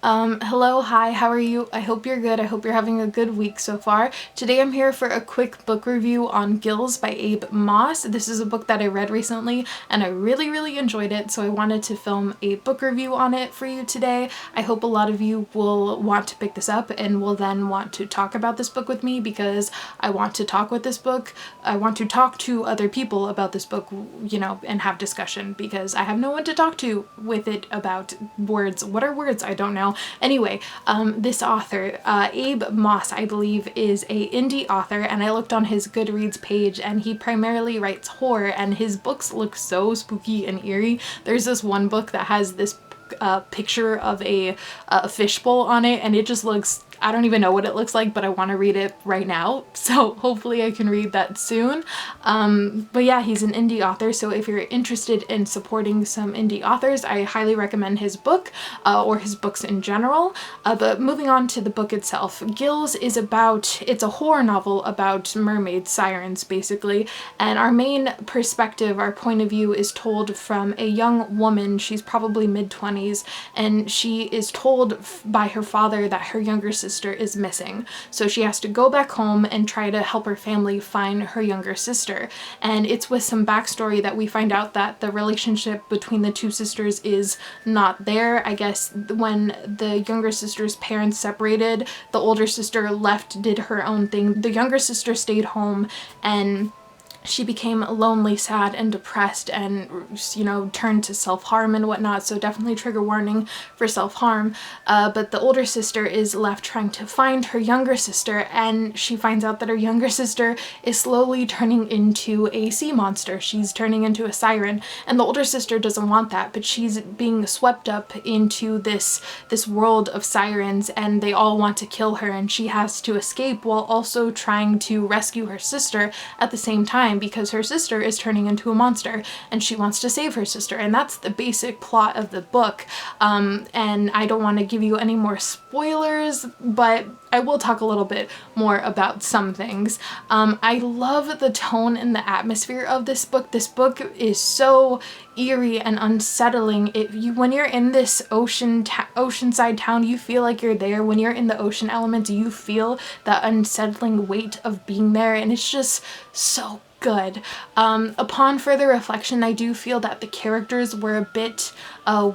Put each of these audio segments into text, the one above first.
Hello, hi, how are you? I hope you're good. I hope you're having a good week so far. Today I'm here for a quick book review on Gills by Abe Moss. This is a book that I read recently and I really enjoyed it, so I wanted to film a book review on it for you today. I hope a lot of you will want to pick this up and will then want to talk about this book with me because I want to talk with this book. I want to talk to other people about this book, you know, and have discussion because I have no one to talk to with it about words. What are words? I don't know. Anyway, this author, Abe Moss, I believe, is a indie author, and I looked on his Goodreads page and he primarily writes horror, and his books look so spooky and eerie. There's this one book that has this picture of a fishbowl on it, and it just looks, I don't even know what it looks like, but I want to read it right now, so hopefully I can read that soon. But yeah, he's an indie author, so if you're interested in supporting some indie authors, I highly recommend his book, or his books in general. But moving on to the book itself, Gills is it's a horror novel about mermaids, sirens basically, and our main perspective, our point of view, is told from a young woman. She's probably mid-20s, and she is told by her father that her younger sister is missing. So she has to go back home and try to help her family find her younger sister. And it's with some backstory that we find out that the relationship between the two sisters is not there. I guess when the younger sister's parents separated, the older sister left, did her own thing. The younger sister stayed home and she became lonely, sad, and depressed, and, you know, turned to self-harm and whatnot, so definitely trigger warning for self-harm. But the older sister is left trying to find her younger sister, and she finds out that her younger sister is slowly turning into a sea monster. She's turning into a siren, and the older sister doesn't want that, but she's being swept up into this world of sirens, and they all want to kill her, and she has to escape while also trying to rescue her sister at the same time, because her sister is turning into a monster and she wants to save her sister. And that's the basic plot of the book. And I don't want to give you any more spoilers, but I will talk a little bit more about some things. I love the tone and the atmosphere of this book. This book is so eerie and unsettling. When you're in this oceanside town, you feel like you're there. When you're in the ocean elements, you feel that unsettling weight of being there, and it's just so good. Upon further reflection, I do feel that the characters were a bit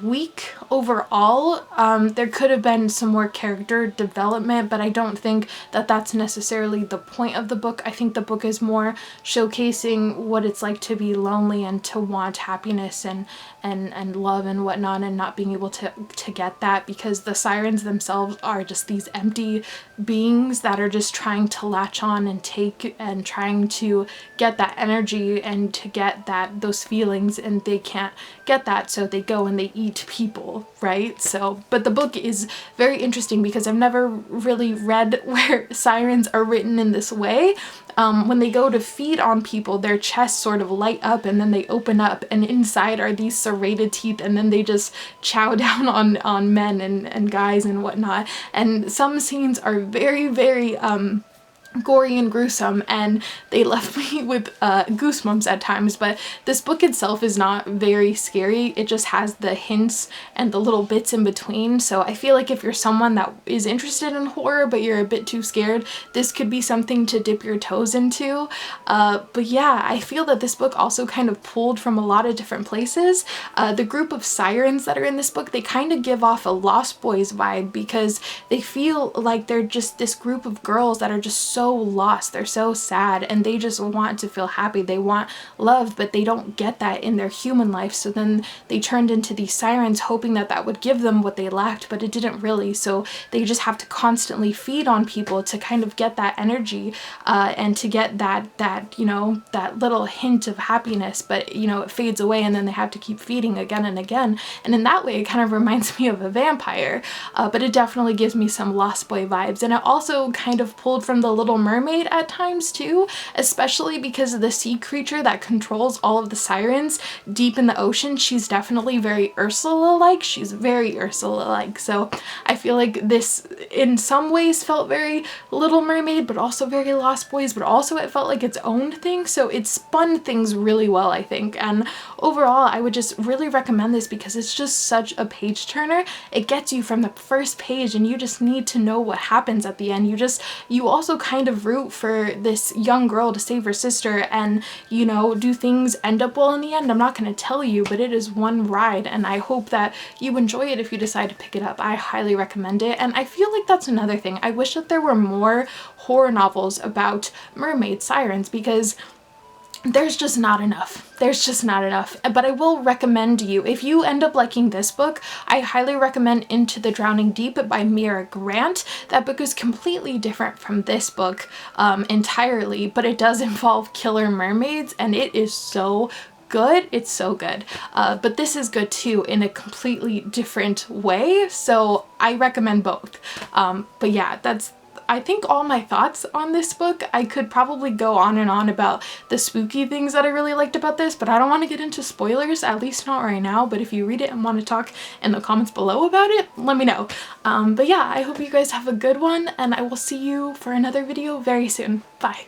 weak overall. There could have been some more character development, but I don't think that that's necessarily the point of the book. I think the book is more showcasing what it's like to be lonely and to want happiness and love and whatnot, and not being able to get that, because the sirens themselves are just these empty beings that are just trying to latch on and take and trying to get that energy and to get those feelings, and they can't get that, so they go and they eat people, right? So, but the book is very interesting because I've never really read where sirens are written in this way. When they go to feed on people, their chests sort of light up and then they open up, and inside are these serrated teeth, and then they just chow down on men and guys and whatnot. And some scenes are very gory and gruesome, and they left me with goosebumps at times, but this book itself is not very scary. It just has the hints and the little bits in between, so I feel like if you're someone that is interested in horror but you're a bit too scared, this could be something to dip your toes into. But yeah, I feel that this book also kind of pulled from a lot of different places. The group of sirens that are in this book, they kind of give off a Lost Boys vibe, because they feel like they're just this group of girls that are just so lost, they're so sad, and they just want to feel happy, they want love, but they don't get that in their human life, so then they turned into these sirens hoping that that would give them what they lacked, but it didn't really, so they just have to constantly feed on people to kind of get that energy, and to get that you know, that little hint of happiness, but you know, it fades away, and then they have to keep feeding again and again, and in that way it kind of reminds me of a vampire, but it definitely gives me some Lost Boy vibes. And it also kind of pulled from the little Little Mermaid at times too, especially because of the sea creature that controls all of the sirens deep in the ocean. She's definitely very Ursula-like. She's very Ursula-like. So I feel like this in some ways felt very Little Mermaid, but also very Lost Boys, but also it felt like its own thing. So it spun things really well, I think. And overall, I would just really recommend this because it's just such a page turner. It gets you from the first page and you just need to know what happens at the end. You also kind of root for this young girl to save her sister, and you know, do things end up well in the end? I'm not going to tell you, but it is one ride, and I hope that you enjoy it if you decide to pick it up. I highly recommend it. And I feel like that's another thing. I wish that there were more horror novels about mermaid sirens, because there's just not enough. There's just not enough. But I will recommend you, if you end up liking this book, I highly recommend Into the Drowning Deep by Mira Grant. That book is completely different from this book entirely, but it does involve killer mermaids, and it is so good. It's so good. But this is good too in a completely different way. So I recommend both. But yeah, that's I think all my thoughts on this book. I could probably go on and on about the spooky things that I really liked about this, but I don't want to get into spoilers, at least not right now. But if you read it and want to talk in the comments below about it, let me know. But yeah, I hope you guys have a good one, and I will see you for another video very soon. Bye.